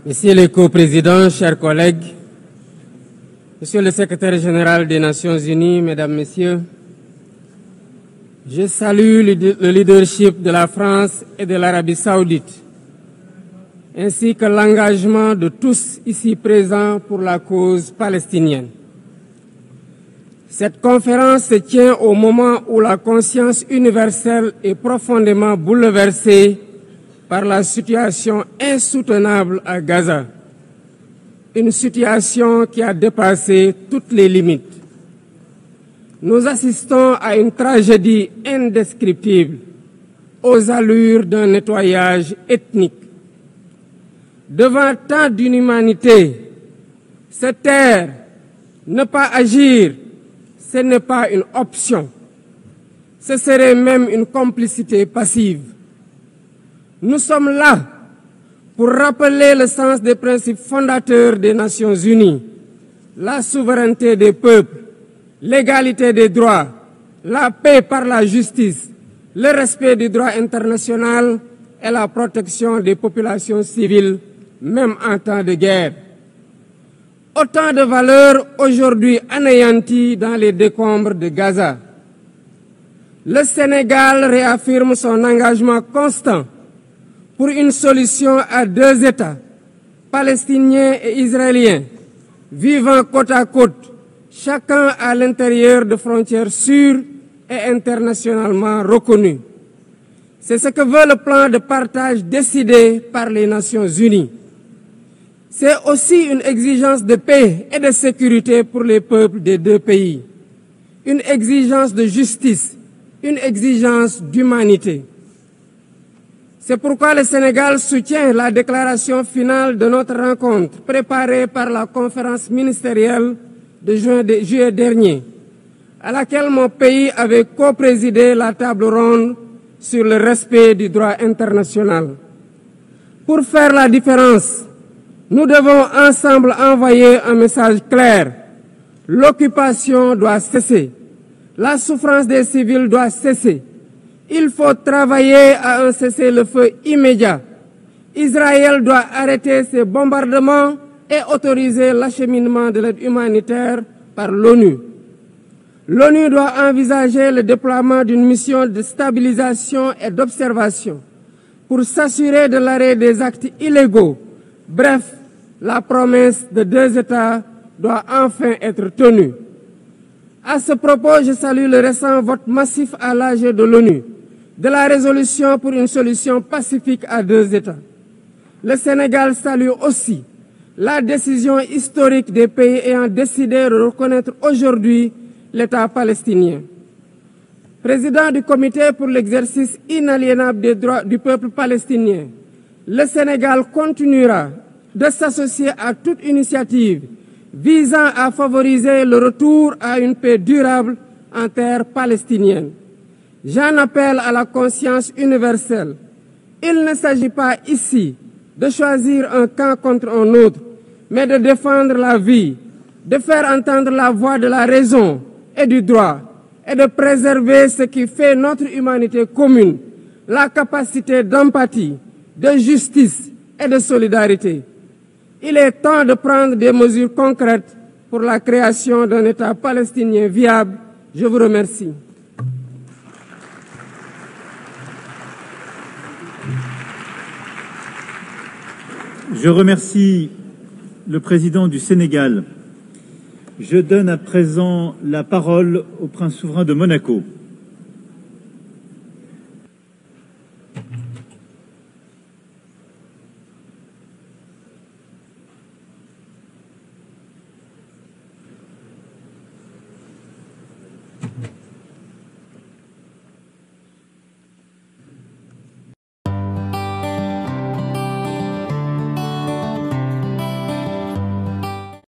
Messieurs les co-présidents, chers collègues, Monsieur le secrétaire général des Nations Unies, Mesdames, Messieurs, je salue le leadership de la France et de l'Arabie Saoudite, ainsi que l'engagement de tous ici présents pour la cause palestinienne. Cette conférence se tient au moment où la conscience universelle est profondément bouleversée par la situation insoutenable à Gaza, une situation qui a dépassé toutes les limites. Nous assistons à une tragédie indescriptible, aux allures d'un nettoyage ethnique. Devant tant d'inhumanité, se taire, ne pas agir, ce n'est pas une option. Ce serait même une complicité passive. Nous sommes là pour rappeler le sens des principes fondateurs des Nations Unies, la souveraineté des peuples, l'égalité des droits, la paix par la justice, le respect du droit international et la protection des populations civiles, même en temps de guerre. Autant de valeurs aujourd'hui anéanties dans les décombres de Gaza. Le Sénégal réaffirme son engagement constant pour une solution à deux États, palestiniens et israéliens, vivant côte à côte, chacun à l'intérieur de frontières sûres et internationalement reconnues. C'est ce que veut le plan de partage décidé par les Nations Unies. C'est aussi une exigence de paix et de sécurité pour les peuples des deux pays, une exigence de justice, une exigence d'humanité. C'est pourquoi le Sénégal soutient la déclaration finale de notre rencontre préparée par la conférence ministérielle de juillet dernier, à laquelle mon pays avait co-présidé la table ronde sur le respect du droit international. Pour faire la différence, nous devons ensemble envoyer un message clair. L'occupation doit cesser. La souffrance des civils doit cesser. Il faut travailler à un cessez-le-feu immédiat. Israël doit arrêter ses bombardements et autoriser l'acheminement de l'aide humanitaire par l'ONU. L'ONU doit envisager le déploiement d'une mission de stabilisation et d'observation pour s'assurer de l'arrêt des actes illégaux. Bref, la promesse de deux États doit enfin être tenue. À ce propos, je salue le récent vote massif à l'AG de l'ONU de la résolution pour une solution pacifique à deux États. Le Sénégal salue aussi la décision historique des pays ayant décidé de reconnaître aujourd'hui l'État palestinien. Président du Comité pour l'exercice inaliénable des droits du peuple palestinien, le Sénégal continuera de s'associer à toute initiative visant à favoriser le retour à une paix durable en terre palestinienne. J'en appelle à la conscience universelle. Il ne s'agit pas ici de choisir un camp contre un autre, mais de défendre la vie, de faire entendre la voix de la raison et du droit, et de préserver ce qui fait notre humanité commune, la capacité d'empathie, de justice et de solidarité. Il est temps de prendre des mesures concrètes pour la création d'un État palestinien viable. Je vous remercie. Je remercie le président du Sénégal. Je donne à présent la parole au prince souverain de Monaco.